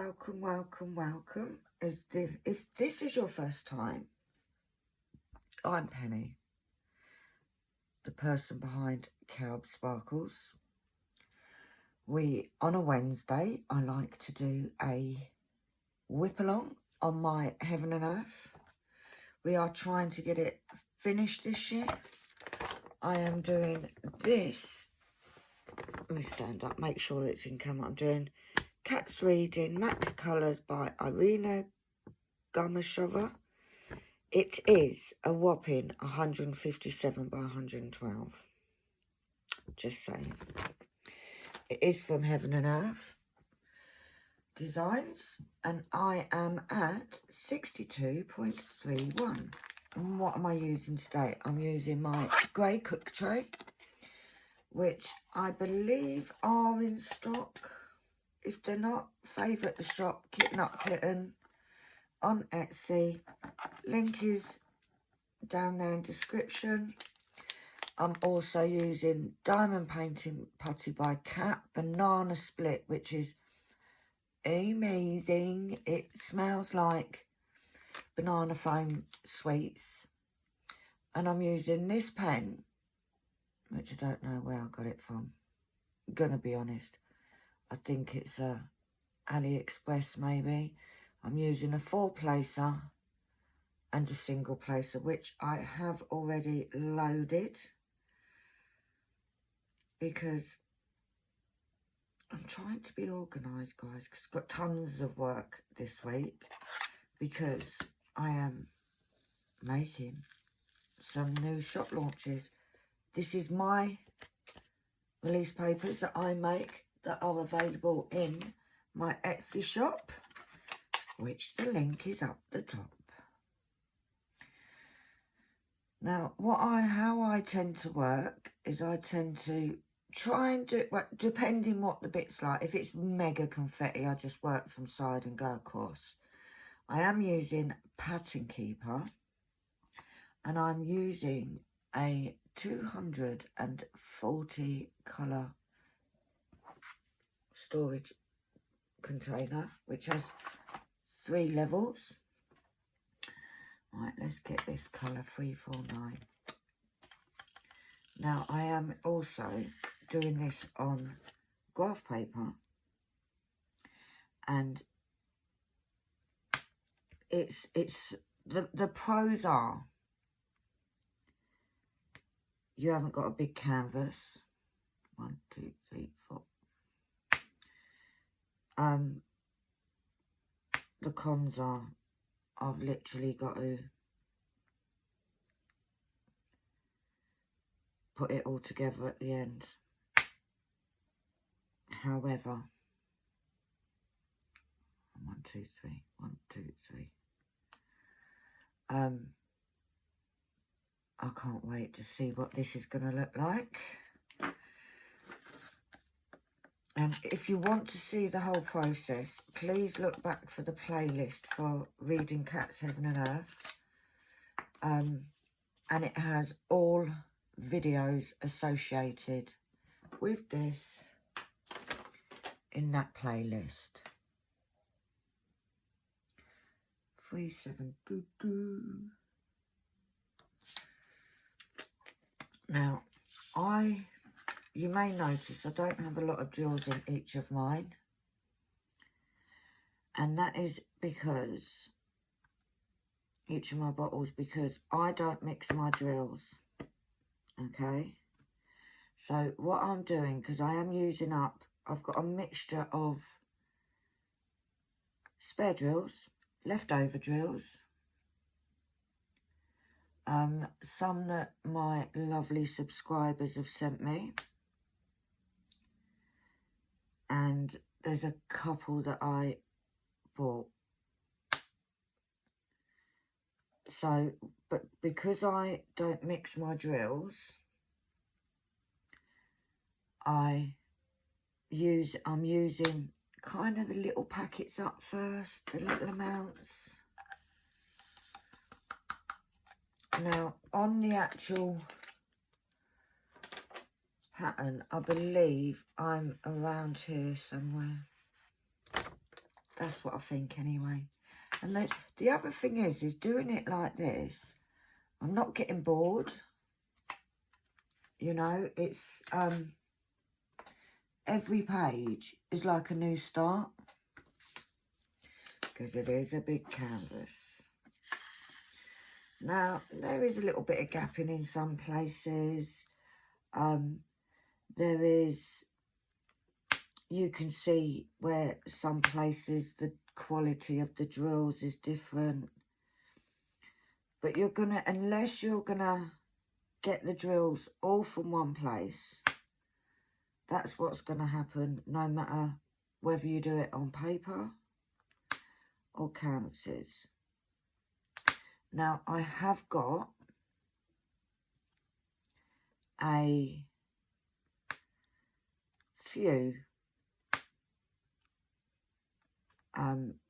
welcome, welcome, welcome. If this is your first time, I'm Penny, the person behind KALBS Sparkles. On a Wednesday, I like to do a whip along on my Heaven and Earth. We are trying to get it finished this year. I am doing this. Let me stand up, make sure it's in camera. I'm doing Cat's Reading Max Colours by Irina Gumashova. It is a whopping 157 by 112. Just saying. It is from Heaven and Earth Designs, and I am at 62.31. And what am I using today? I'm using my grey cook tray, which I believe are in stock. If they're not, favourite the shop, Kitten Up Kitten on Etsy. Link is down there in description. I'm also using Diamond Painting Putty by Cat Banana Split, which is amazing. It smells like banana foam sweets. And I'm using this pen, which I don't know where I got it from. I'm gonna be honest. I think it's AliExpress maybe. I'm using a 4-placer and a single placer, which I have already loaded because I'm trying to be organised, guys, because I've got tons of work this week because I am making some new shop launches. This is my release papers that I make that are available in my Etsy shop, which the link is up the top. Now, how I tend to work is I tend to try and do, well, depending what the bit's like. If it's mega confetti, I just work from side and go across. I am using Pattern Keeper, and I'm using a 240 colour storage container, which has 3 levels. Right, let's get this colour 349. Now, I am also doing this on graph paper, and the pros are you haven't got a big canvas. 1, 2, 3, 4. The cons are I've literally got to put it all together at the end. However, 1, 2, 3, 1, 2, 3. I can't wait to see what this is going to look like. And if you want to see the whole process, please look back for the playlist for Reading Cats Heaven and Earth. And it has all videos associated with this in that playlist. 3722. Now, you may notice I don't have a lot of drills in each of mine. And that is because, each of my bottles, because I don't mix my drills. Okay? So what I'm doing, because I am using up, I've got a mixture of spare drills, leftover drills, some that my lovely subscribers have sent me, and there's a couple that I bought. So, but because I don't mix my drills, I'm using kind of the little packets up first, the little amounts. Now, on the actual pattern, I believe I'm around here somewhere. That's what I think anyway. And the other thing is doing it like this, I'm not getting bored. You know, it's, every page is like a new start. Because it is a big canvas. Now, there is a little bit of gapping in some places. There is, you can see where some places the quality of the drills is different. But you're gonna, unless you're gonna get the drills all from one place, that's what's gonna happen no matter whether you do it on paper or canvases. Now, I have got a few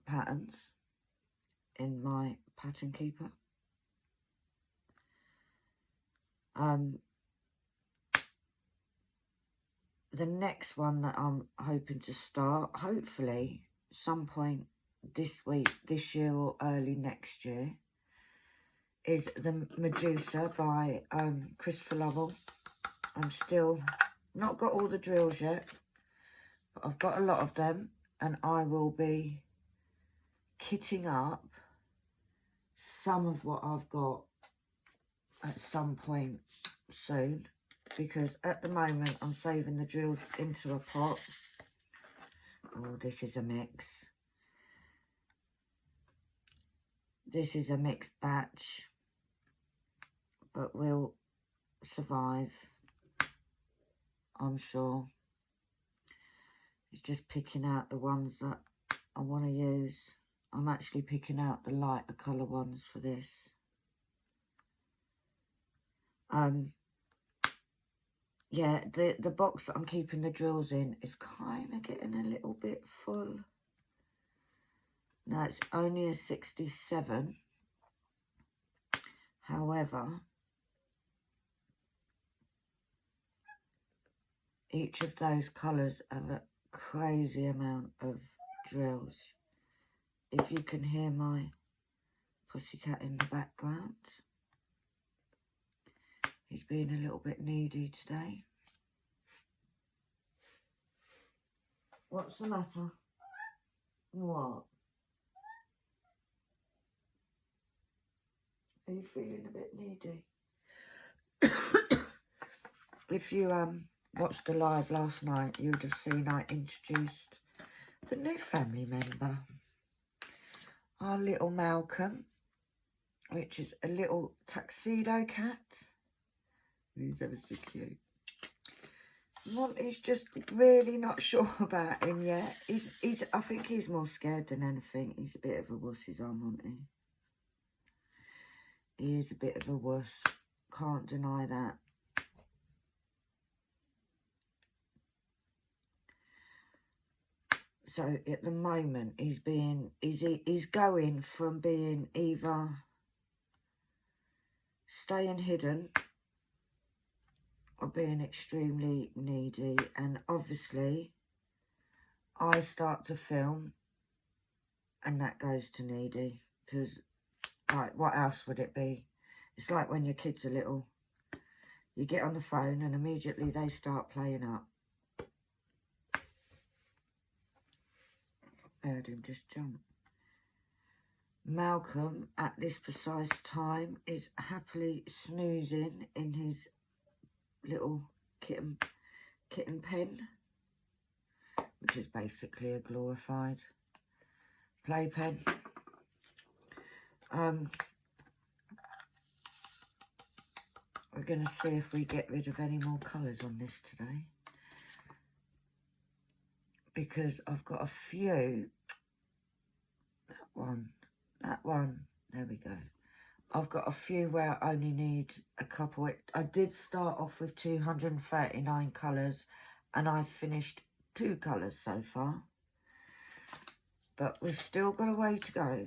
patterns in my pattern keeper. The next one that I'm hoping to start, hopefully some point this week, this year or early next year, is the Medusa by Christopher Lovell. I'm still not got all the drills yet, but I've got a lot of them, and I will be kitting up some of what I've got at some point soon, because at the moment I'm saving the drills into a pot. Oh, this is a mix. This is a mixed batch, but we'll survive, I'm sure. It's just picking out the ones that I want to use. I'm actually picking out the lighter colour ones for this. Yeah, the box that I'm keeping the drills in is kind of getting a little bit full. Now, it's only a 67. However, each of those colours have a crazy amount of drills. If you can hear my pussycat in the background. He's being a little bit needy today. What's the matter? What? Are you feeling a bit needy? If you watched the live last night, you would have seen I introduced the new family member. Our little Malcolm, which is a little tuxedo cat. He's ever so cute. Monty's just really not sure about him yet. I think he's more scared than anything. He's a bit of a wuss, is our Monty. He is a bit of a wuss. Can't deny that. So at the moment he's going from being either staying hidden or being extremely needy, and obviously I start to film and that goes to needy, because like what else would it be? It's like when your kids are little, you get on the phone and immediately they start playing up. I heard him just jump. Malcolm at this precise time is happily snoozing in his little kitten pen, which is basically a glorified playpen. We're going to see if we get rid of any more colours on this today, because I've got a few. That one, there we go. I've got a few where I only need a couple. I did start off with 239 colours and I've finished 2 colours so far. But we've still got a way to go.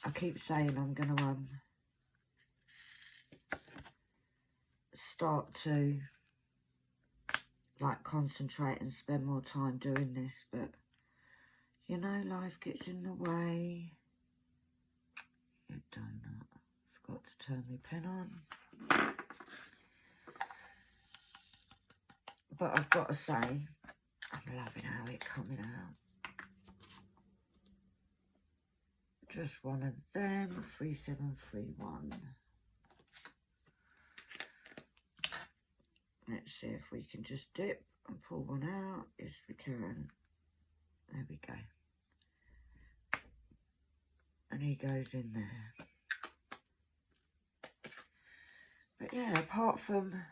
I keep saying I'm going to start to like concentrate and spend more time doing this, but You know, life gets in the way. You donut. Forgot to turn my pen on. But I've got to say, I'm loving how it's coming out. Just one of them, 3731. Let's see if we can just dip and pull one out. Yes, we can. There we go. And he goes in there. But yeah, apart from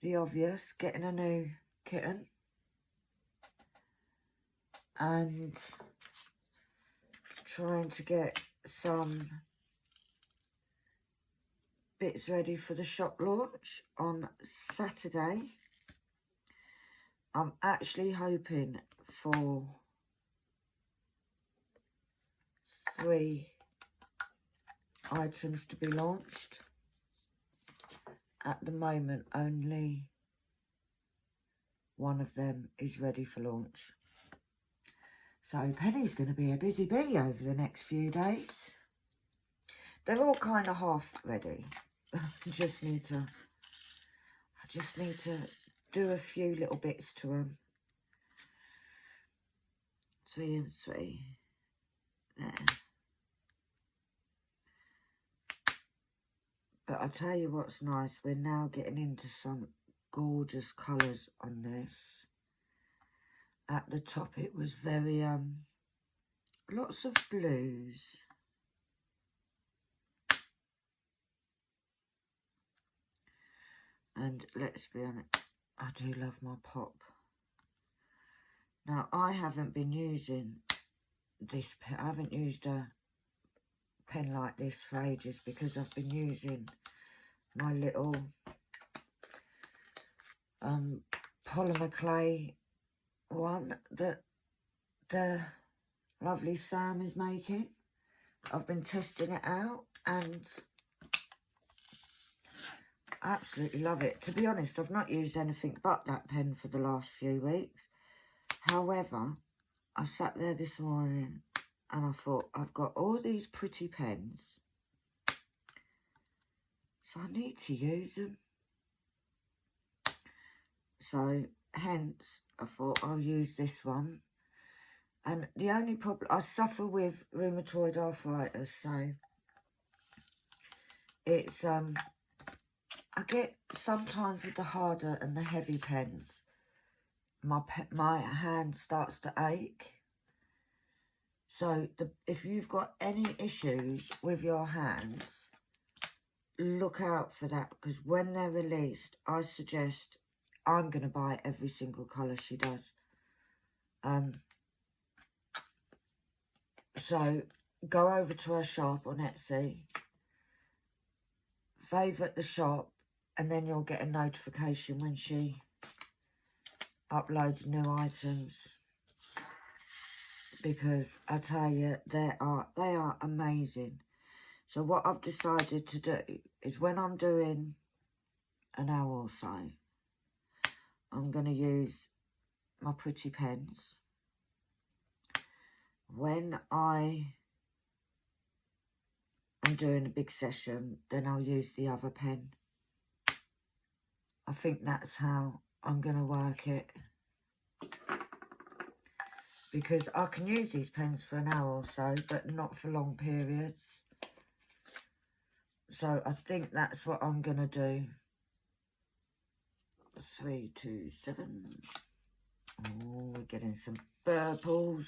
the obvious, getting a new kitten and trying to get some bits ready for the shop launch on Saturday, I'm actually hoping for 3 items to be launched. At the moment, only one of them is ready for launch. So Penny's going to be a busy bee over the next few days. They're all kind of half ready. I just need to do a few little bits to them. 3 and 3. There. But I tell you what's nice, we're now getting into some gorgeous colours on this. At the top it was very, lots of blues. And let's be honest, I do love my pop. Now, I haven't been using this pen. I haven't used a pen like this for ages because I've been using my little polymer clay one that the lovely Sam is making. I've been testing it out and I absolutely love it. To be honest, I've not used anything but that pen for the last few weeks. However, I sat there this morning and I thought, I've got all these pretty pens, so I need to use them. So, hence, I thought I'll use this one. And the only problem, I suffer with rheumatoid arthritis, so it's, I get sometimes with the harder and the heavy pens, my hand starts to ache. So if you've got any issues with your hands, look out for that, because when they're released, I suggest, I'm going to buy every single colour she does. So go over to her shop on Etsy, favourite the shop, and then you'll get a notification when she uploads new items. Because I tell you, they are amazing. So what I've decided to do is when I'm doing an hour or so, I'm going to use my pretty pens. When I am doing a big session, then I'll use the other pen. I think that's how I'm going to work it. Because I can use these pens for an hour or so, but not for long periods. So I think that's what I'm going to do. 3, 2, 7. Oh, we're getting some purples.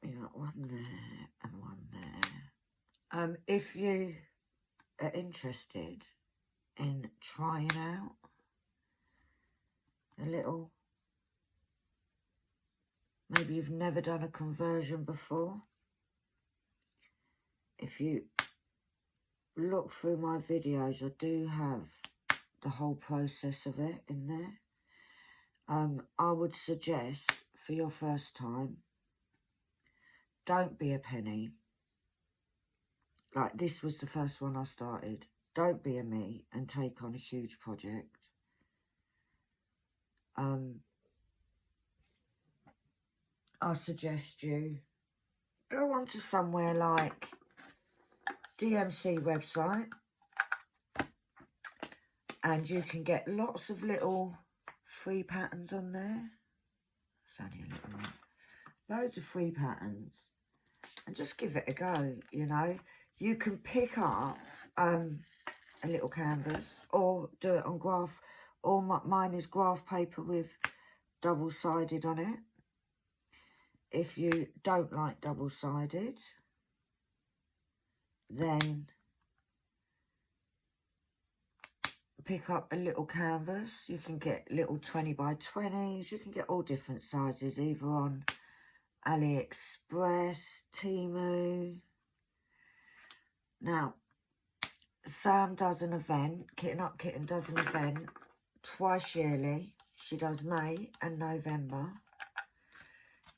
We got one there and one there. If you are interested in trying out a little, maybe you've never done a conversion before, if you look through my videos, I do have the whole process of it in there. I would suggest for your first time, don't be a penny. Like this was the first one I started. Don't be a me and take on a huge project. I suggest you go onto somewhere like DMC website, and you can get lots of little free patterns on there. It's only a little one. Loads of free patterns. And just give it a go, you know. You can pick up a little canvas or do it on graph. Or mine is graph paper with double-sided on it. If you don't like double-sided, then pick up a little canvas. You can get little 20 by 20s. You can get all different sizes, either on AliExpress, Temu. Now, Sam does an event, Kitten Up Kitten does an event twice yearly. She does May and November.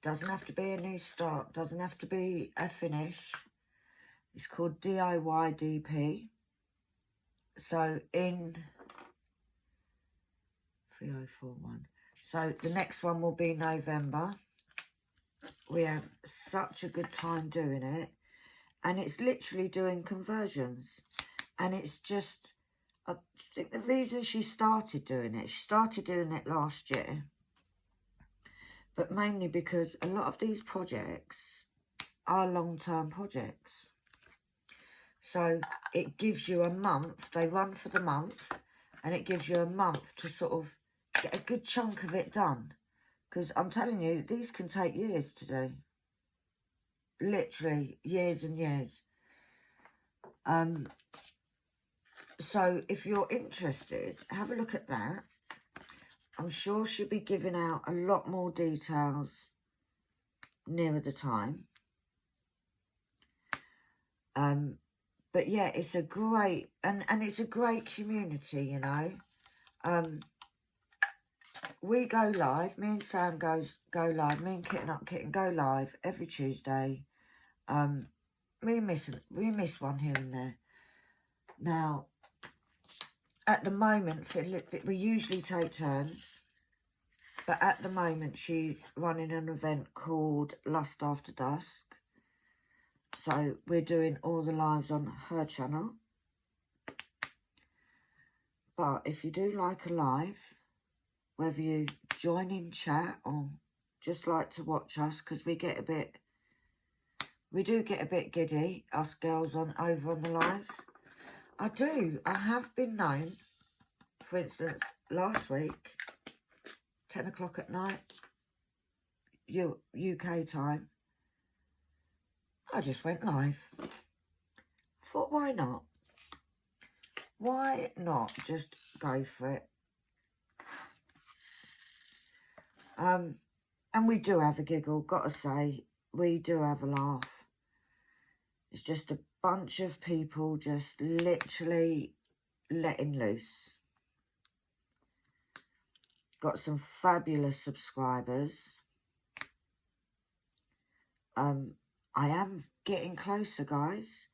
Doesn't have to be a new start, doesn't have to be a finish. It's called DIY DP. So in 3041. So the next one will be November. We have such a good time doing it. And it's literally doing conversions. And it's just, I think the reason she started doing it last year. But mainly because a lot of these projects are long-term projects. So it gives you a month, they run for the month, and it gives you a month to sort of get a good chunk of it done. Because I'm telling you, these can take years to do. Literally, years and years. So if you're interested, have a look at that. I'm sure she'll be giving out a lot more details nearer the time. But yeah, it's a great, and it's a great community, you know. We go live, me and Sam go live, me and Kitten Up Kitten go live every Tuesday. We miss one here and there. Now, at the moment, we usually take turns, but at the moment she's running an event called Lust After Dusk. So we're doing all the lives on her channel. But if you do like a live, whether you join in chat or just like to watch us, because we do get a bit giddy, us girls over on the lives. I have been known, for instance, last week, 10 o'clock at night, UK time, I just went live. I thought, why not? Why not just go for it? And we do have a giggle, gotta say, we do have a laugh. It's just a bunch of people just literally letting loose. Got some fabulous subscribers. I am getting closer, guys.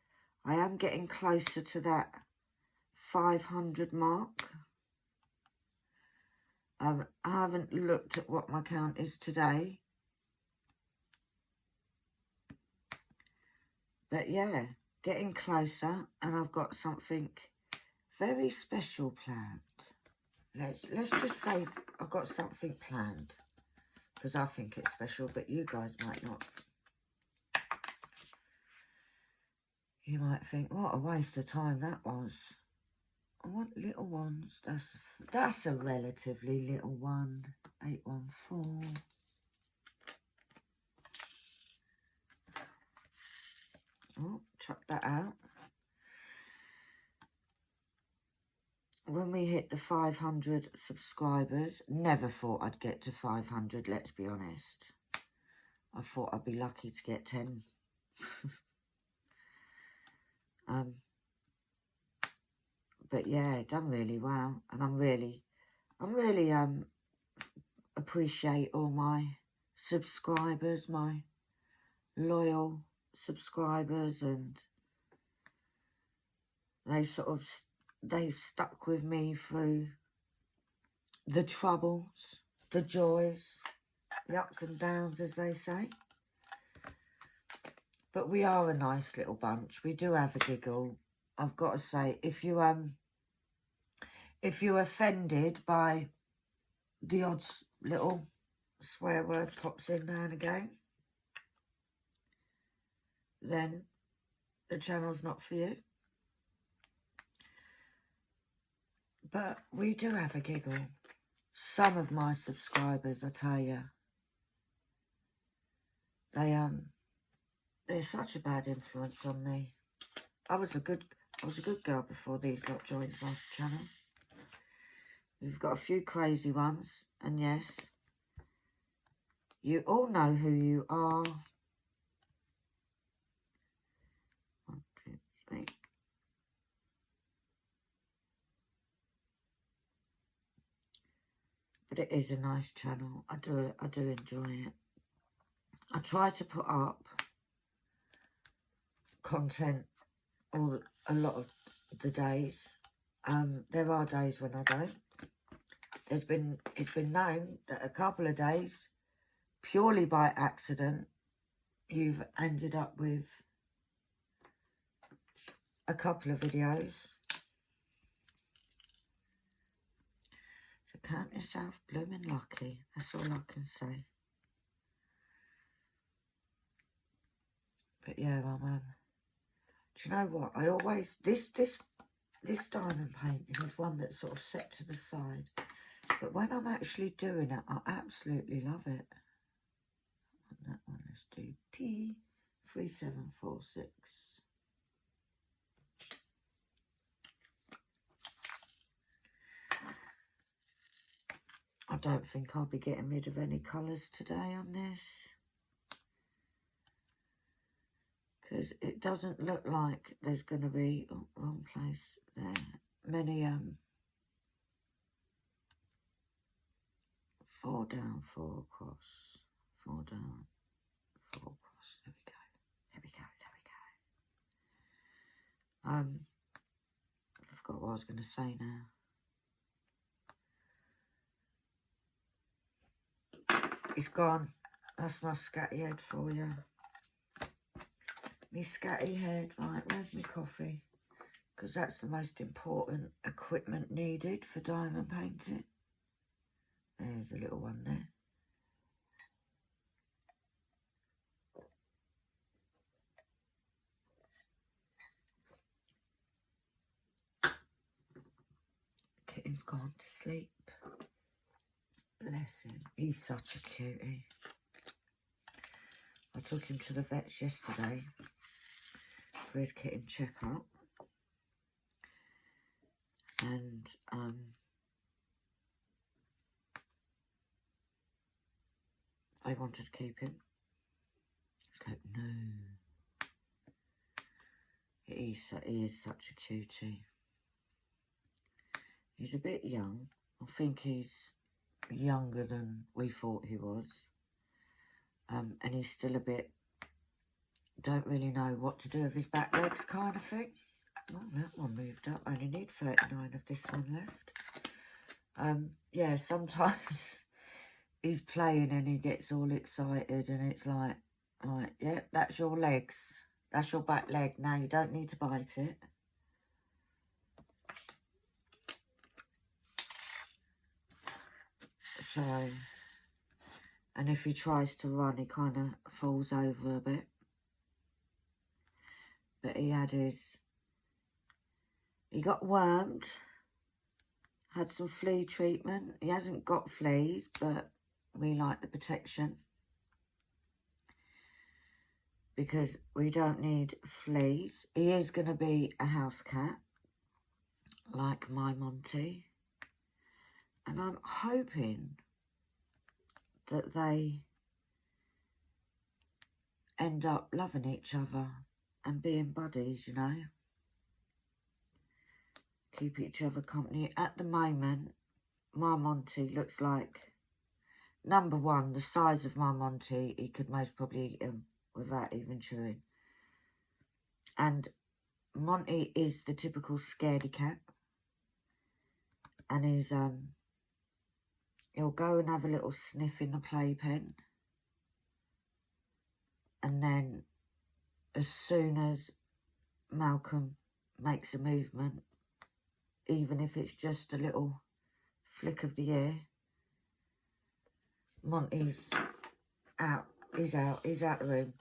I am getting closer to that 500 mark. I haven't looked at what my count is today. But yeah, getting closer, and I've got something very special planned. Let's just say I've got something planned, because I think it's special, but you guys might not. You might think, what a waste of time that was. I want little ones. That's a relatively little one. 814. Oh, chuck that out. When we hit the 500 subscribers, never thought I'd get to 500, let's be honest. I thought I'd be lucky to get 10. But yeah, done really well, and I'm really appreciate all my subscribers, my loyal subscribers, and they've stuck with me through the troubles. the joys, the ups and downs, as they say. But we are a nice little bunch. We do have a giggle. I've got to say, if you're offended by the odd little swear word pops in now and again, then the channel's not for you. But we do have a giggle. Some of my subscribers, I tell you, they're such a bad influence on me. I was a good girl before these lot joined my channel. We've got a few crazy ones, and yes, you all know who you are. 1, 2, 3. But it is a nice channel. I do enjoy it. I try to put up content a lot of the days. There are days when I don't. It's been known that a couple of days, purely by accident, you've ended up with a couple of videos. So count yourself blooming lucky. That's all I can say. But yeah, do you know what? I always this diamond painting is one that's sort of set to the side. But when I'm actually doing it, I absolutely love it. And that one, let's do T3746. I don't think I'll be getting rid of any colours today on this, because it doesn't look like there's going to be, oh, wrong place there, many 4 down, 4 across, 4 down, 4 across. There we go. There we go. There we go. I forgot what I was going to say now. It's gone. That's my scatty head for you. Me scatty head. Right, where's my coffee? Because that's the most important equipment needed for diamond painting. There's a little one there. Kitten's gone to sleep. Bless him. He's such a cutie. I took him to the vets yesterday for his kitten checkup. And they wanted to keep him. It's like, no. He is such a cutie. He's a bit young. I think he's younger than we thought he was. And he's still a bit, don't really know what to do with his back legs kind of thing. Oh, that one moved up. I only need 39 of this one left. Yeah, sometimes he's playing and he gets all excited and it's like, yeah, that's your legs. That's your back leg. Now you don't need to bite it. So, and if he tries to run, he kind of falls over a bit. But he got wormed, had some flea treatment. He hasn't got fleas, but we like the protection, because we don't need fleas. He is going to be a house cat, like my Monty. And I'm hoping that they end up loving each other and being buddies, you know. Keep each other company. At the moment, my Monty looks like, number one, the size of my Monty, he could most probably eat him without even chewing. And Monty is the typical scaredy cat. And he'll go and have a little sniff in the playpen. And then as soon as Malcolm makes a movement, even if it's just a little flick of the ear, Monty's out. He's out the room.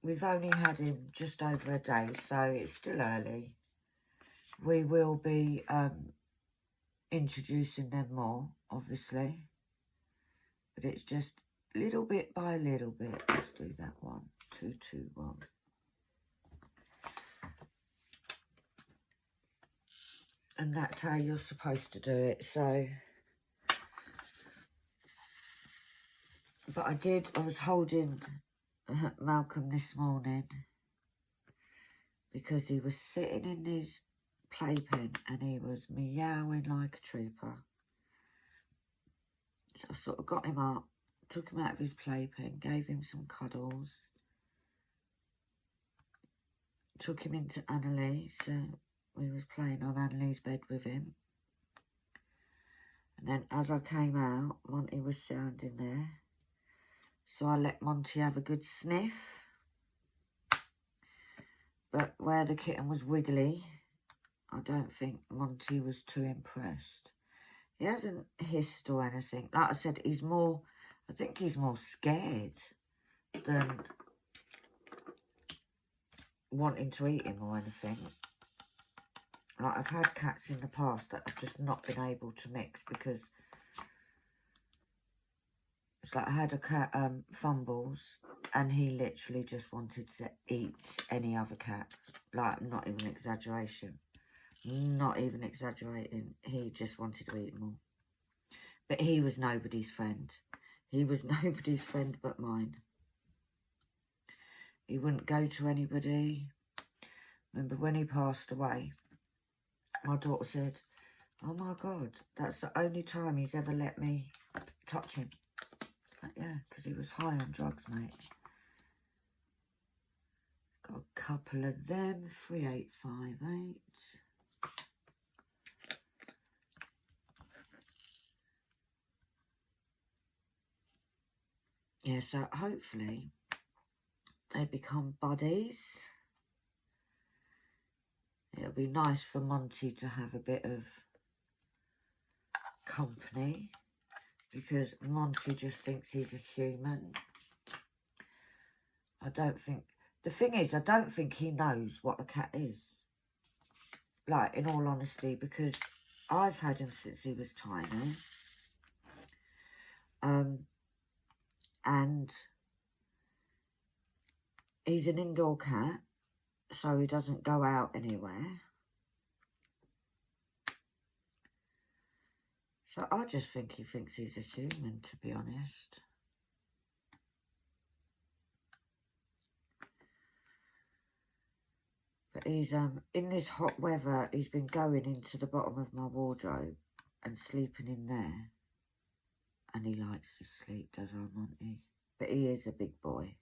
We've only had him just over a day, so it's still early. We will be introducing them more, obviously. But it's just little bit by little bit. Let's do that one. 2, 2, 1. And that's how you're supposed to do it, so... But I was holding Malcolm this morning because he was sitting in his playpen and he was meowing like a trooper. So I sort of got him up, took him out of his playpen, gave him some cuddles, took him into Annalise, so we was playing on Annalise's bed with him. And then as I came out, Monty was standing there. So I let Monty have a good sniff. But where the kitten was wiggly, I don't think Monty was too impressed. He hasn't hissed or anything. Like I said, I think he's more scared than wanting to eat him or anything. Like, I've had cats in the past that I've just not been able to mix because it's like I had a cat, Fumbles, and he literally just wanted to eat any other cat. Like, not even exaggeration. Not even exaggerating. He just wanted to eat them all. But he was nobody's friend. He was nobody's friend but mine. He wouldn't go to anybody. Remember when he passed away, my daughter said, "Oh my God, that's the only time he's ever let me touch him." Like, yeah, because he was high on drugs, mate. Got a couple of them, 3858. Yeah, so hopefully they become buddies. It'll be nice for Monty to have a bit of company because Monty just thinks he's a human. The thing is, I don't think he knows what a cat is. Like, in all honesty, because I've had him since he was tiny. And he's an indoor cat, so he doesn't go out anywhere. So I just think he thinks he's a human, to be honest. But he's, in this hot weather, he's been going into the bottom of my wardrobe and sleeping in there. And he likes to sleep, does our Monty? But he is a big boy.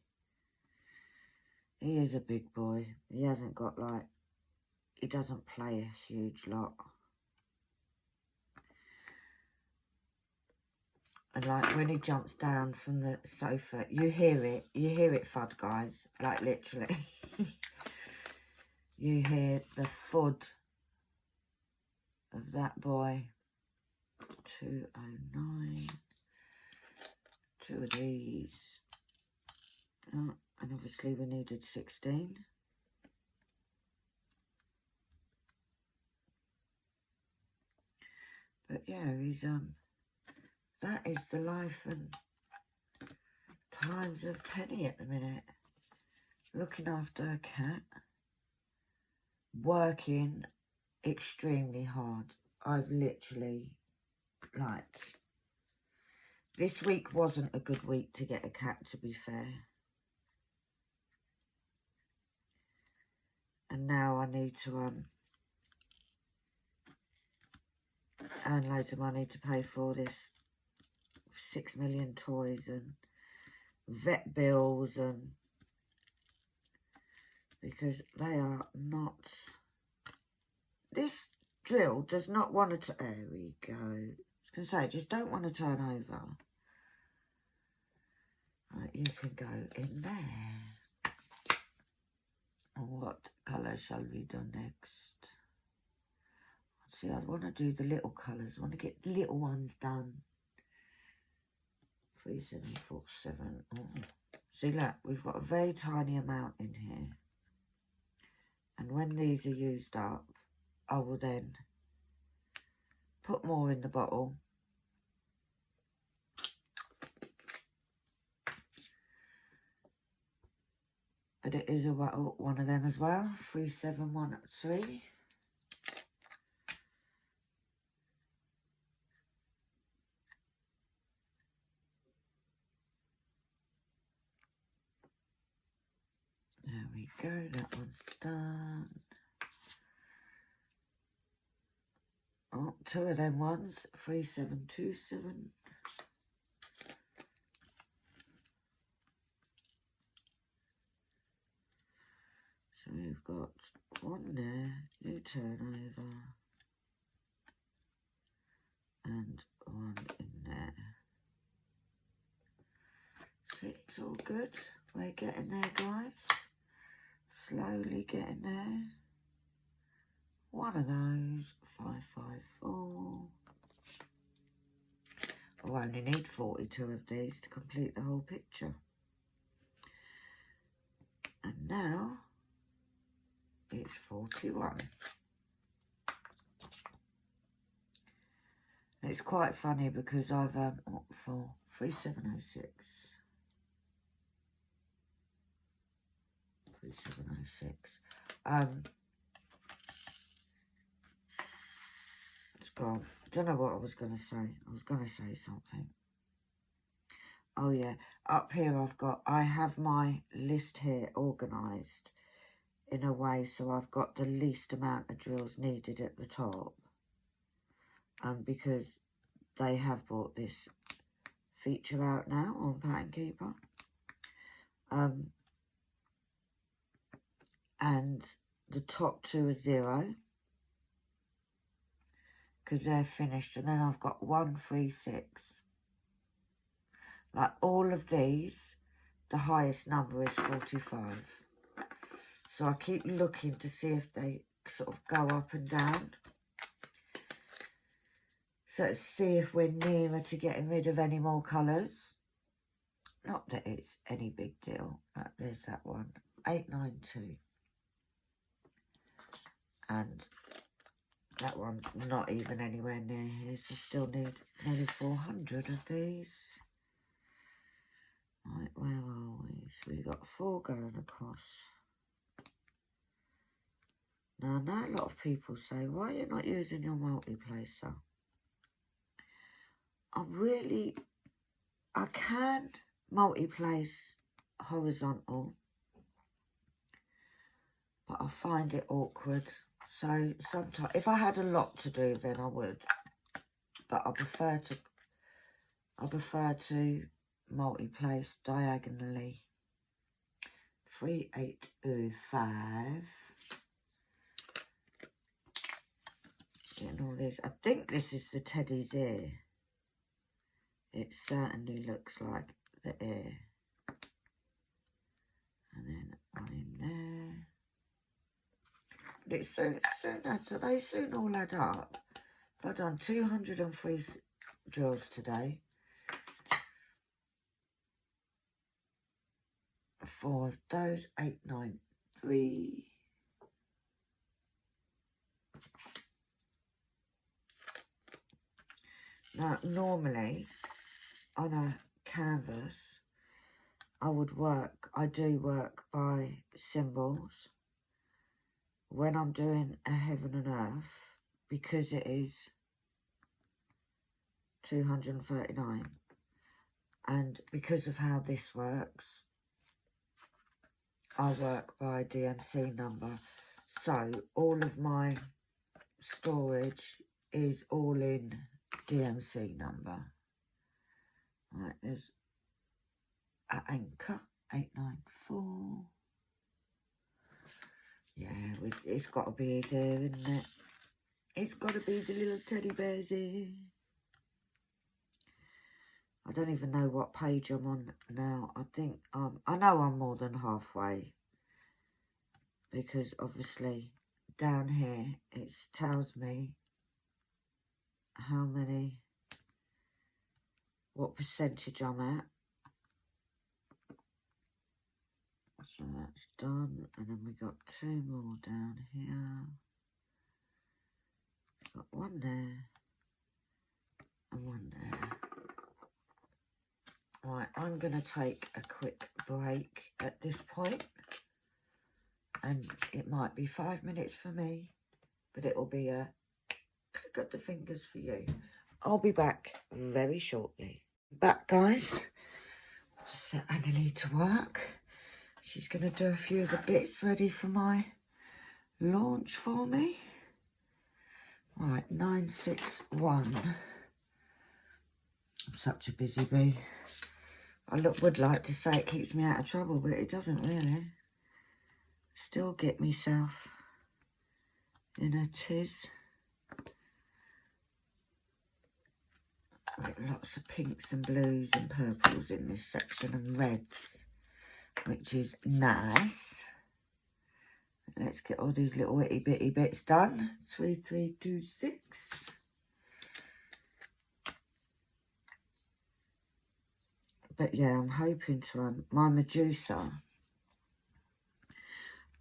He is a big boy. He hasn't got, like, he doesn't play a huge lot. And, like, when he jumps down from the sofa, you hear it thud, guys. Like, literally. You hear the thud of that boy. 209. 2 of these. Oh, and obviously we needed 16. But yeah, he's, that is the life and times of Penny at the minute. Looking after a cat. Working extremely hard. I've literally, like, this week wasn't a good week to get a cat, to be fair. And now I need to earn loads of money to pay for this 6 million toys and vet bills, and because they are not, this drill does not want to, there we go, I was going to say, just don't want to turn over. Right, you can go in there. What colour shall we do next? Let's see, I want to do the little colours. I want to get the little ones done. 3, 7, 4, 7. Oh. See, look, we've got a very tiny amount in here. And when these are used up, I will then put more in the bottle. But it is a one of them as well. 3, 7, 1, 3. There we go, that one's done. Oh, 2 of them ones. 3, 7, 2, 7. So we've got one there, you turn over, and one in there. See, it's all good. We're getting there, guys. Slowly getting there. One of those, 5, 5, 4. I only need 42 of these to complete the whole picture. And now it's 41. It's quite funny because I've for 3706. 3706. It's gone. I don't know what I was going to say. I was going to say something. Oh yeah, up here I have my list here organised in a way so I've got the least amount of drills needed at the top. Because they have brought this feature out now on Pattern Keeper. And the top 2 are 0. Because they're finished. And then I've got 1, 3, 6. Like all of these, the highest number is 45. So I keep looking to see if they sort of go up and down. So let's see if we're nearer to getting rid of any more colours. Not that it's any big deal. There's that one. 892. And that one's not even anywhere near here. So still need nearly 400 of these. Right, where are we? So we've got 4 going across. Now, I know a lot of people say, why are you not using your multi-placer? I can multi-place horizontal, but I find it awkward. So sometimes, if I had a lot to do, then I would. But I prefer to multi-place diagonally. 3805. Getting all this. I think this is the teddy's ear. It certainly looks like the ear. And then one in there. But it's soon so they soon all add up. I've done 203 drills today. 4 of those, 893. Now, normally on a canvas, I do work by symbols. When I'm doing a heaven and earth, because it is 239, and because of how this works, I work by DMC number. So all of my storage is all in DMC number. Right, there's an anchor, 894. Yeah, it's got to be his ear, isn't it? It's got to be the little teddy bear's ear. I don't even know what page I'm on now. I think, I know I'm more than halfway. Because obviously down here it tells me how many, what percentage I'm at. So that's done, and then we got 2 more down here. Got 1 there and 1 there. Right, I'm going to take a quick break at this point, and it might be 5 minutes for me, but it'll be a click of the fingers for you. I'll be back very shortly. Back, guys. Just set Annalie to work. She's going to do a few of the bits ready for my launch for me. Right, 961. I'm such a busy bee. I would like to say it keeps me out of trouble, but it doesn't really. Still get myself in a tiz. Lots of pinks and blues and purples in this section, and reds, which is nice. Let's get all these little itty bitty bits done. 3, 3, 2, 6. But yeah, I'm hoping to my Medusa.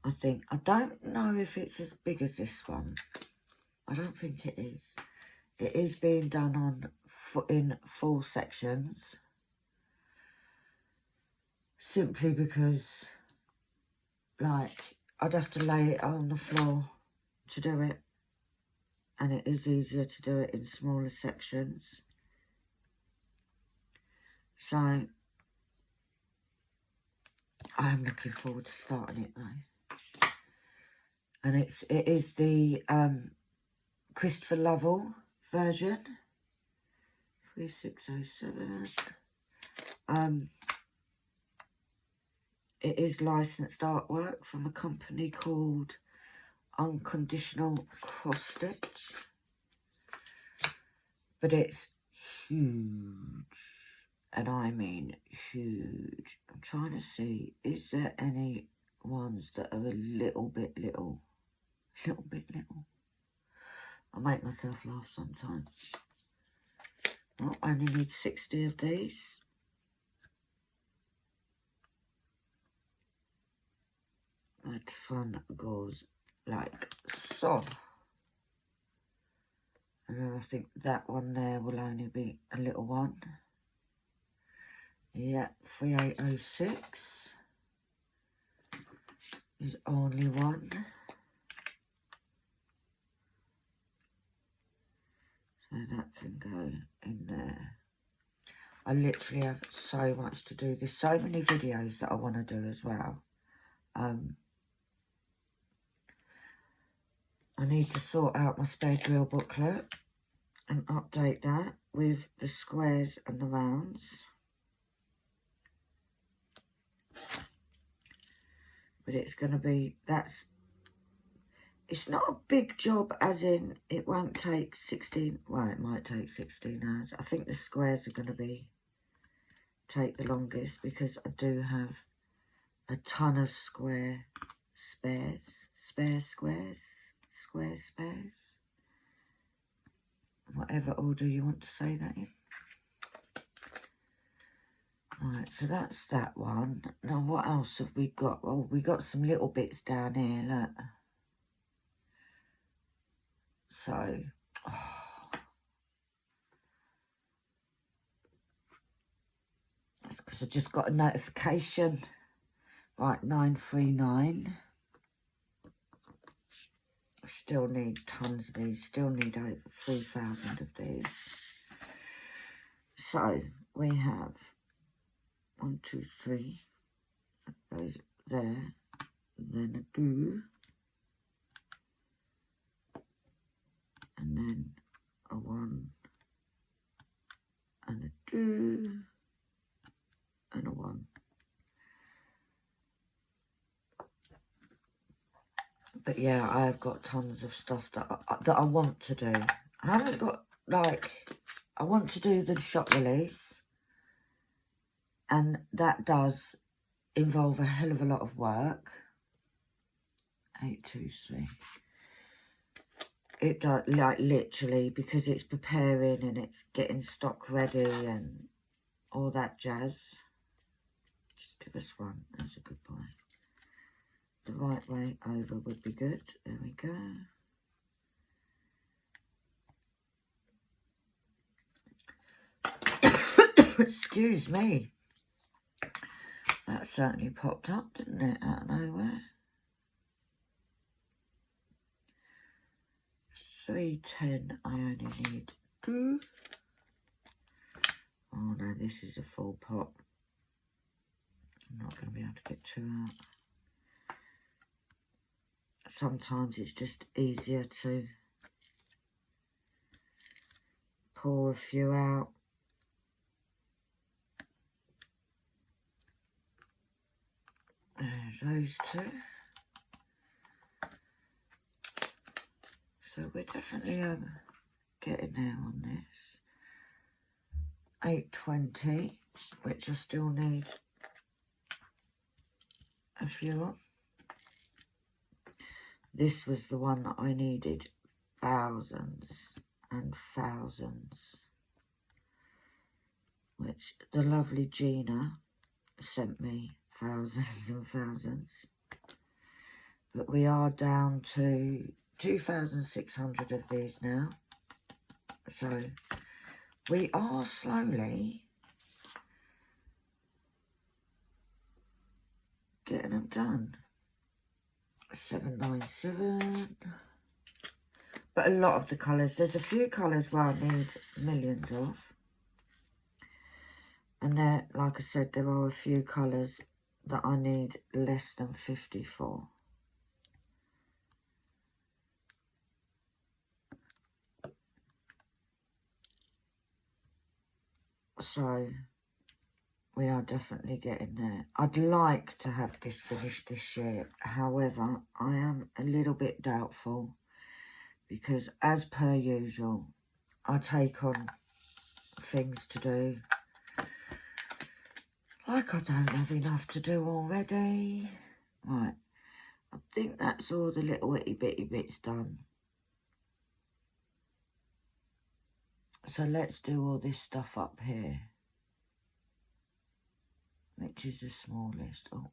I don't know if it's as big as this one. I don't think it is. It is being done in 4 sections. Simply because, like, I'd have to lay it on the floor to do it. And it is easier to do it in smaller sections. So, I am looking forward to starting it though. And it is the Christopher Lovell version. 3607. It is licensed artwork from a company called Unconditional Cross Stitch. But it's huge. And I mean huge. I'm trying to see, is there any ones that are a little bit little? Little bit little. I make myself laugh sometimes. Well, I only need 60 of these. That one goes like so. And then I think that one there will only be a little one. Yeah, 3806 is only one. So that can go in there. I literally have so much to do. There's so many videos that I want to do as well. I need to sort out my spare drill booklet and update that with the squares and the rounds. But it's going to be, it's not a big job as in it won't take 16, well it might take 16 hours. I think the squares are going to take the longest because I do have a ton of spare spares. Whatever order you want to say that in. Right, so that's that one. Now, what else have we got? Oh, we got some little bits down here, look. So, that's because I just got a notification. Right, 939. I still need tons of these. Still need over 3,000 of these. So, we have 1, 2, 3. That goes there. Then a do. And then a 1. And a do. And a 1. But yeah, I've got tons of stuff that I want to do. I haven't got, like, I want to do the shop release. And that does involve a hell of a lot of work. 823. It does, like, literally, because it's preparing and it's getting stock ready and all that jazz. Just give us one. That's a good boy. The right way over would be good. There we go. Excuse me. That certainly popped up, didn't it, out of nowhere? 310, I only need 2. Oh no, this is a full pot. I'm not going to be able to get 2 out. Sometimes it's just easier to pour a few out. There's those 2. So we're definitely getting there on this. 820, which I still need a few of. This was the one that I needed thousands and thousands, which the lovely Gina sent me thousands and thousands. But we are down to 2,600 of these now. So we are slowly getting them done. 797. But a lot of the colours, there's a few colours where I need millions of. And there, like I said, there are a few colours that I need less than 50 for. So we are definitely getting there. I'd like to have this finished this year. However, I am a little bit doubtful because, as per usual, I take on things to do. Like I don't have enough to do already. Right, I think that's all the little itty bitty bits done. So let's do all this stuff up here, which is the smallest. Oh,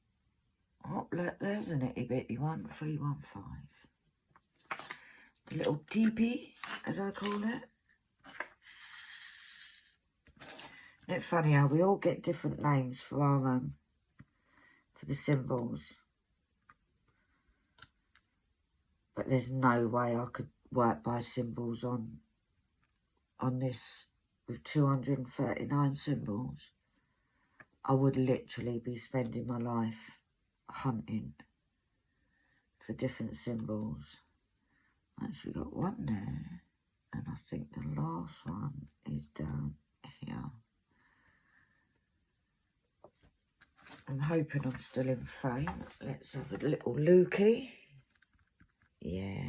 look, there's an itty bitty one, 315. The little teepee, as I call it. Isn't it funny how we all get different names for our for the symbols? But there's no way I could work by symbols on this with 239 symbols. I would literally be spending my life hunting for different symbols. Actually got one there, and I think the last one is down here. I'm hoping I'm still in frame. Let's have a little looky. Yeah.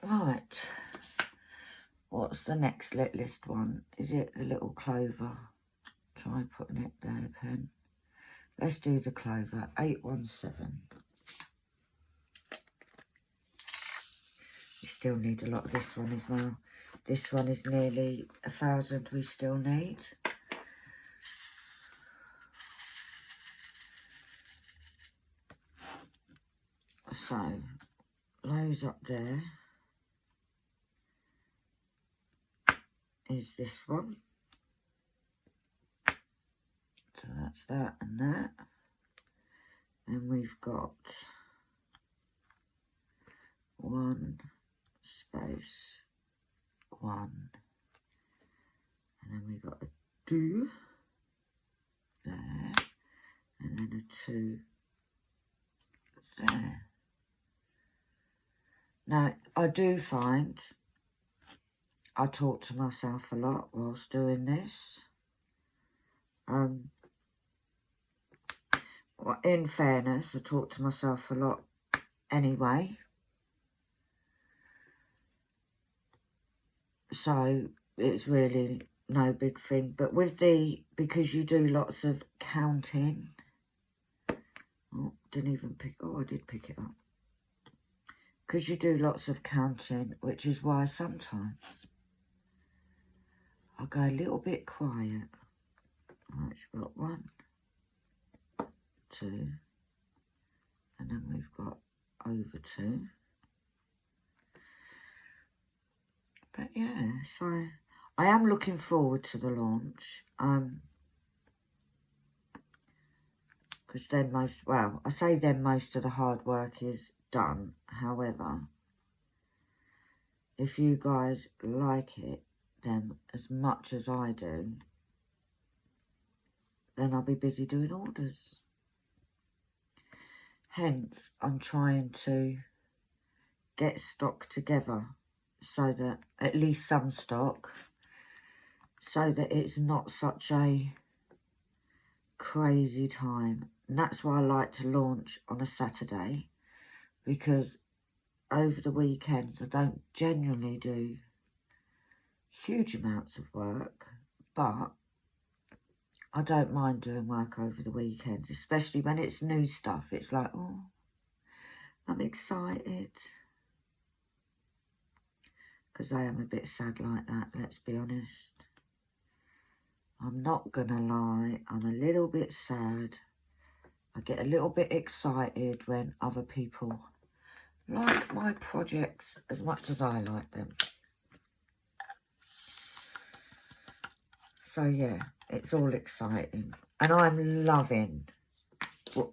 Right. What's the next list one? Is it the little clover? Try putting it there, pen. Let's do the clover. 817. We still need a lot of this one as well. This one is nearly 1,000 we still need. So, those up there is this one. So that's that and that. And we've got 1 space 1. And then we've got a 2 there. And then a 2 there. Now, I do find I talk to myself a lot whilst doing this. Well, in fairness, I talk to myself a lot anyway. So it's really no big thing. But with because you do lots of counting. Oh, didn't even pick, oh, I did pick it up. Because you do lots of counting, which is why sometimes I go a little bit quiet. Right, we've got 1, 2, and then we've got over 2. But yeah, so I am looking forward to the launch. Because then I say then most of the hard work is done. However, if you guys like it then as much as I do, then I'll be busy doing orders. Hence, I'm trying to get stock together so that, at least some stock, so that it's not such a crazy time. And that's why I like to launch on a Saturday, because over the weekends I don't generally do huge amounts of work, but I don't mind doing work over the weekends, especially when it's new stuff. It's like, oh, I'm excited. Because I am a bit sad like that, let's be honest. I'm not gonna lie, I'm a little bit sad. I get a little bit excited when other people like my projects as much as I like them. So yeah, it's all exciting. And I'm loving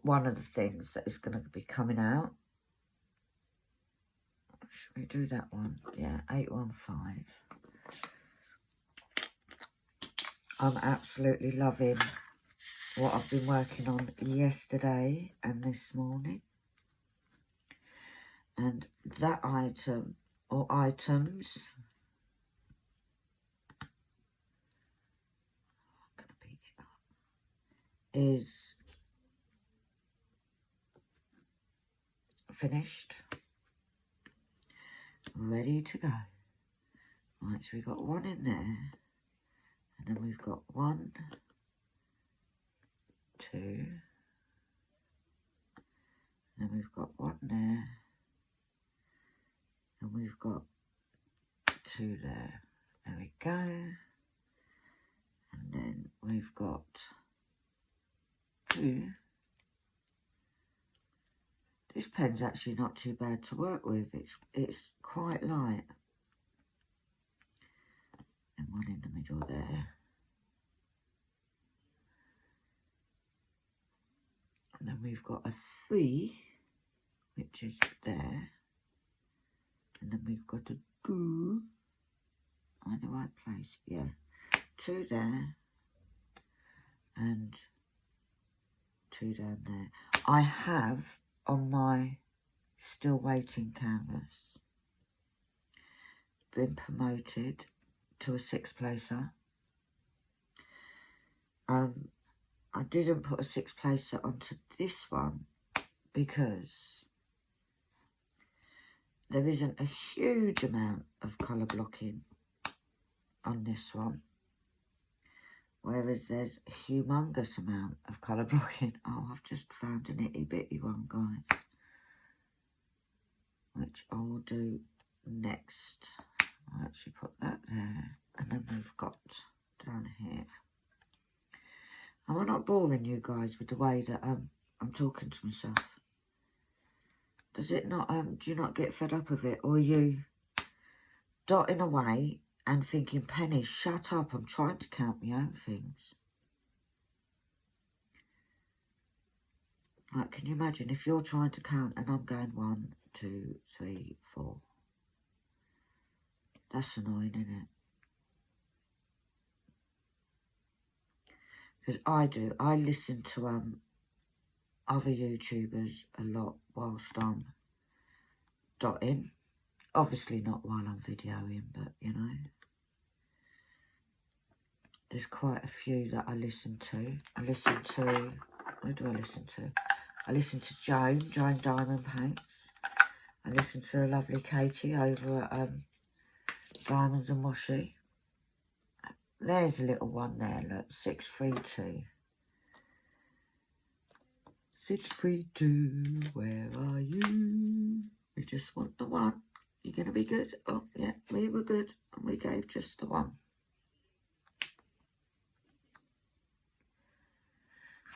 one of the things that is going to be coming out. Should we do that one? Yeah, 815. I'm absolutely loving what I've been working on yesterday and this morning. And that item, or items, I'm going to pick it up, is finished, ready to go. Right, so we've got 1 in there, and then we've got 1, 2, and then we've got 1 there, and we've got 2 there. There we go. And then we've got 2. This pen's actually not too bad to work with. It's quite light. And 1 in the middle there. And then we've got a 3, which is there. And then we've got a 2. Am I in the right place? Yeah. 2 there. And 2 down there. I have on my still waiting canvas been promoted to a 6-placer. I didn't put a 6-placer onto this one because there isn't a huge amount of colour blocking on this one, whereas there's a humongous amount of colour blocking. Oh, I've just found an itty bitty one, guys, which I will do next. I'll actually put that there, and then we've got down here. Am I not boring you guys with the way that I'm talking to myself? Does it not, do you not get fed up of it? Or are you dotting away and thinking, Penny, shut up, I'm trying to count my own things. Like, can you imagine if you're trying to count and I'm going 1, 2, 3, 4. That's annoying, isn't it? Because I listen to other YouTubers a lot whilst I'm dotting. Obviously not while I'm videoing, but you know. There's quite a few that I listen to. Who do I listen to? I listen to Joan Diamond Paints. I listen to the lovely Katie over at Diamonds and washi. There's a little one there, look, 632. 632, where are you? We just want the one. You're going to be good? Oh, yeah, we were good. And we gave just the one.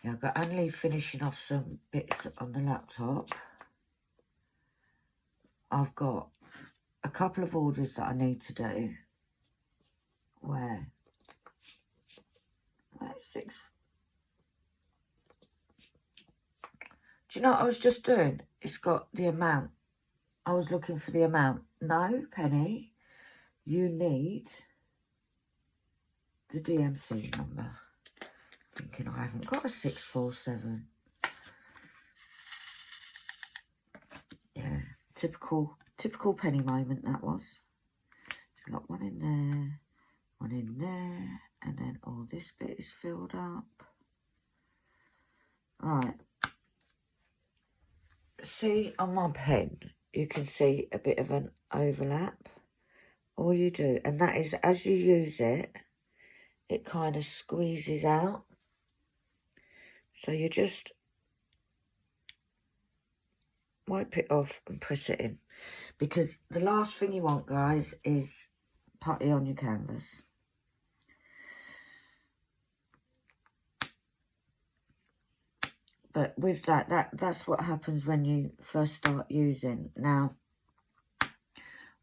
Yeah, I've got only finishing off some bits on the laptop. I've got a couple of orders that I need to do. Where's 6? Do you know what I was just doing? It's got the amount. I was looking for the amount. No, Penny, you need the DMC number. Thinking I haven't got a 647. Yeah, typical Penny moment that was. So got one in there, and then all this bit is filled up. Right. See on my pen, you can see a bit of an overlap. All you do, and that is as you use it, it kind of squeezes out. So you just wipe it off and press it in. Because the last thing you want, guys, is putty on your canvas. But with that's what happens when you first start using. Now,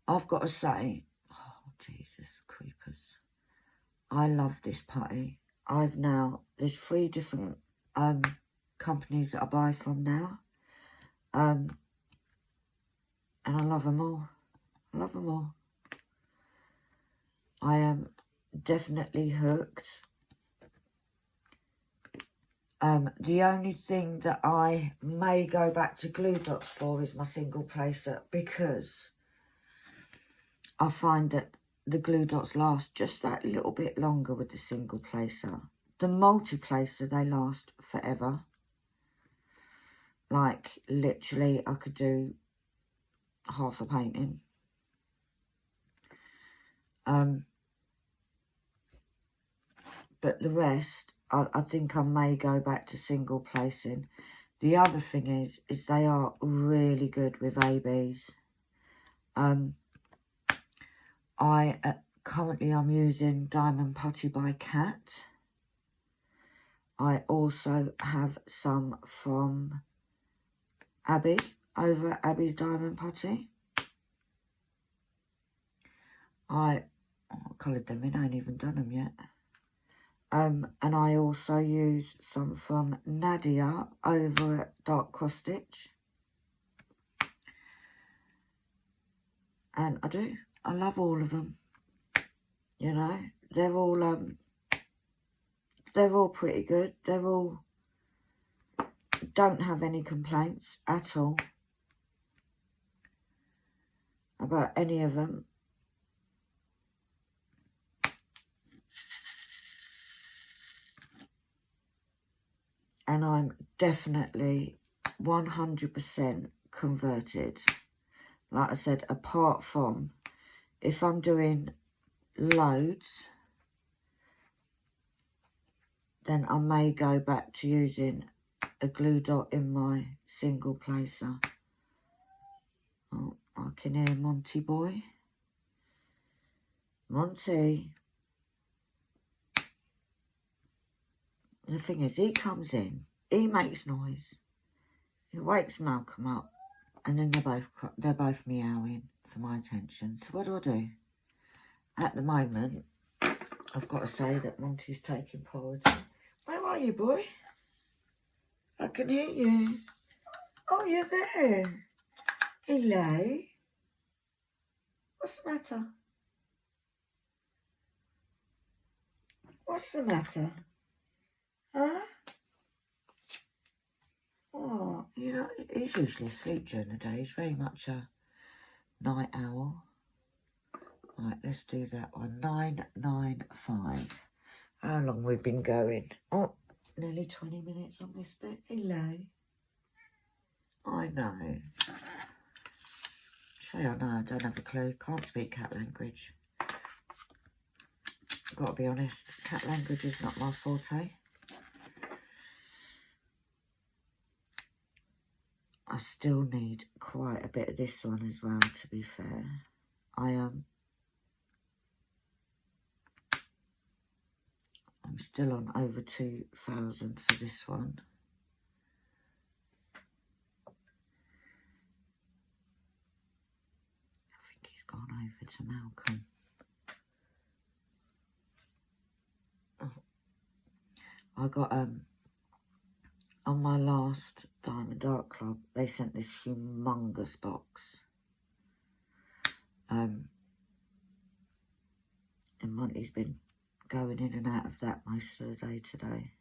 I've got to say, oh, Jesus, creepers. I love this putty. There's 3 different companies that I buy from now. And I love them all. I love them all. I am definitely hooked. The only thing that I may go back to glue dots for is my single placer, because I find that the glue dots last just that little bit longer with the single placer. The multi-placer, they last forever. Like, literally, I could do half a painting. But the rest, I think I may go back to single placing. The other thing is they are really good with ABs. Currently I'm using Diamond Putty by Cat. I also have some from Abby, over at Abby's Diamond Putty. I coloured them in, I ain't even done them yet. And I also use some from Nadia over at Dark Cross Stitch. And I love all of them. You know, they're all pretty good. Don't have any complaints at all about any of them. And I'm definitely 100% converted. Like I said, apart from if I'm doing loads, then I may go back to using a glue dot in my single placer. Oh, I can hear Monty boy. Monty. The thing is, he comes in, he makes noise, he wakes Malcolm up, and then they're both meowing for my attention. So what do? At the moment, I've got to say that Monty's taking priority. Where are you, boy? I can hear you. Oh, you're there. Hello. What's the matter? What's the matter? Huh? Oh, you know, he's usually asleep during the day. He's very much a night owl. Right, let's do that one. 995. How long we've been going? Oh, nearly 20 minutes on this bit. Hello. I know. Say I know, I don't have a clue. Can't speak cat language. got to be honest, cat language is not my forte. I still need quite a bit of this one as well, to be fair. I'm still on over 2,000 for this one. I think he's gone over to Malcolm. Oh. I got, on my last Diamond Art Club, they sent this humongous box. And Monty's been going in and out of that most of the day today.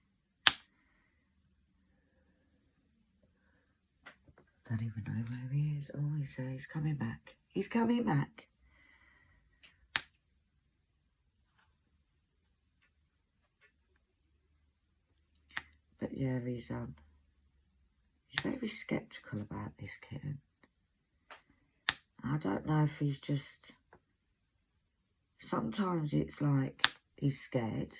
Don't even know where he is. Oh, he's coming back. He's coming back. But yeah, he's very sceptical about this kitten. I don't know if he's just... Sometimes it's like he's scared.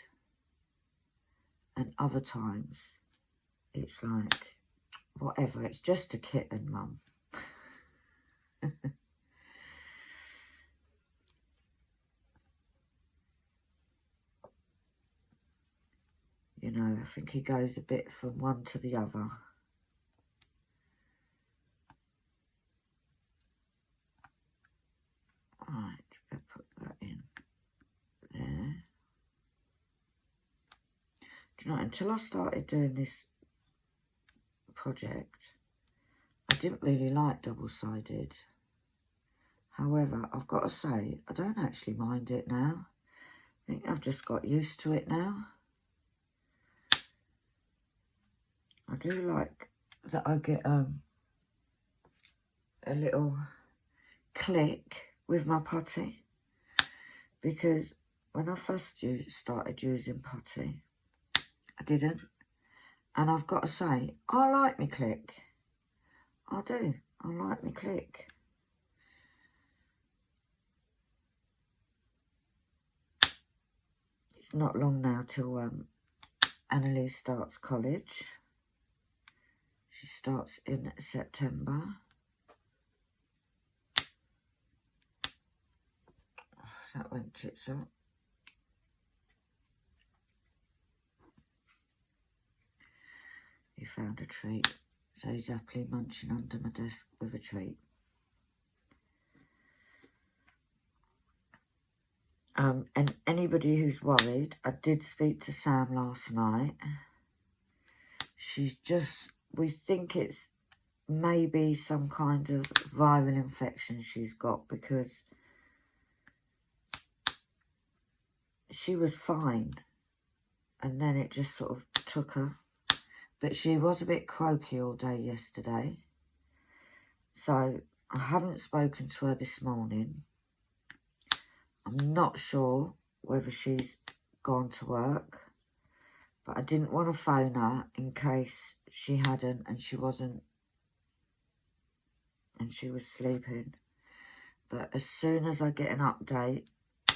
And other times it's like, whatever, it's just a kitten, Mum. You know, I think he goes a bit from one to the other. Right, I'll put that in there. Do you know, until I started doing this project, I didn't really like double-sided. However, I've got to say, I don't actually mind it now. I think I've just got used to it now. I do like that I get a little click with my putty, because when I first started using putty, I didn't. And I've got to say, I like me click. I do. I like me click. It's not long now till Annalise starts college. She starts in September. That went tits up. He found a treat, so he's happily munching under my desk with a treat. And anybody who's worried, I did speak to Sam last night. She's just, we think it's maybe some kind of viral infection she's got, because she was fine and then it just sort of took her. But she was a bit croaky all day yesterday, so I haven't spoken to her this morning. I'm not sure whether she's gone to work, but I didn't want to phone her in case she hadn't and she wasn't, and she was sleeping. But as soon as I get an update,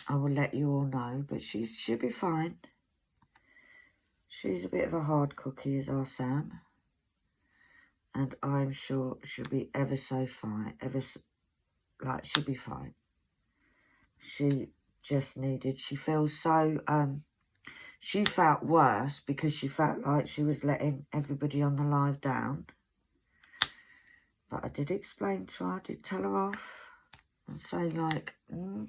I will let you all know. But she'll be fine. She's a bit of a hard cookie, is our Sam. And I'm sure she'll be ever so fine. She'll be fine. She just needed, she feels so, she felt worse because she felt like she was letting everybody on the live down. But I did explain to her, I did tell her off and say like, no,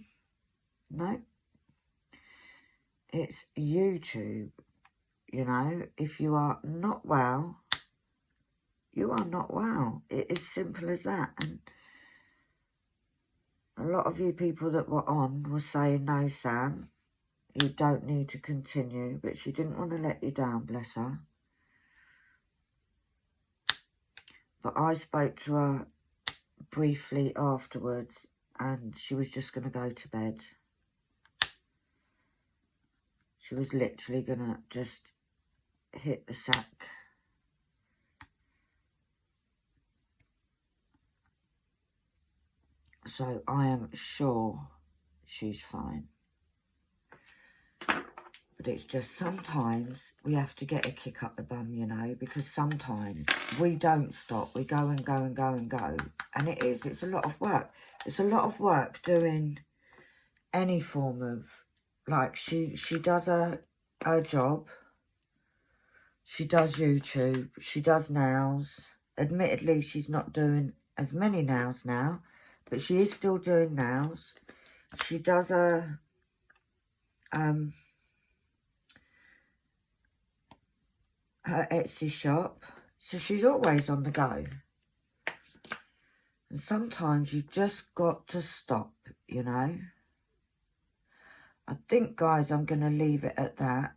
it's YouTube, you know. If you are not well, you are not well. It is simple as that. And a lot of you people that were on were saying, no, Sam, you don't need to continue. But she didn't want to let you down, bless her. But I spoke to her briefly afterwards and she was just going to go to bed. She was literally going to just hit the sack. So I am sure she's fine. But it's just sometimes we have to get a kick up the bum, you know, because sometimes we don't stop. We go and go and go and go. And it's a lot of work. It's a lot of work doing any form of, like, she does her job. She does YouTube. She does nails. Admittedly, she's not doing as many nails now, but she is still doing nails. She does her her Etsy shop, so she's always on the go. And sometimes you just got to stop, you know. I think, guys, I'm going to leave it at that.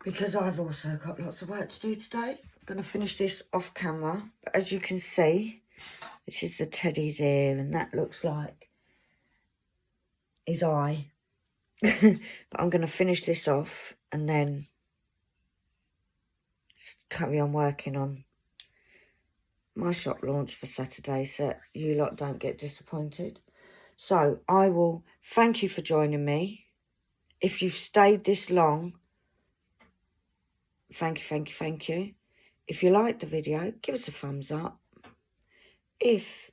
Because I've also got lots of work to do today. I'm going to finish this off camera. But as you can see, this is the teddy's ear, and that looks like his eye. But I'm going to finish this off and then carry on working on my shop launch for Saturday, so you lot don't get disappointed. So I will thank you for joining me. If you've stayed this long, thank you, thank you, thank you. If you liked the video, give us a thumbs up. If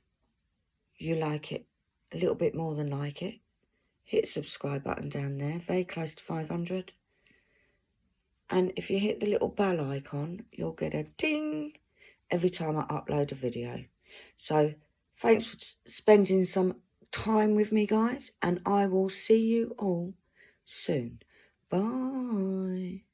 you like it a little bit more than like it, hit the subscribe button down there, very close to 500. And if you hit the little bell icon, you'll get a ding every time I upload a video. So thanks for spending some time with me, guys, and I will see you all soon. Bye.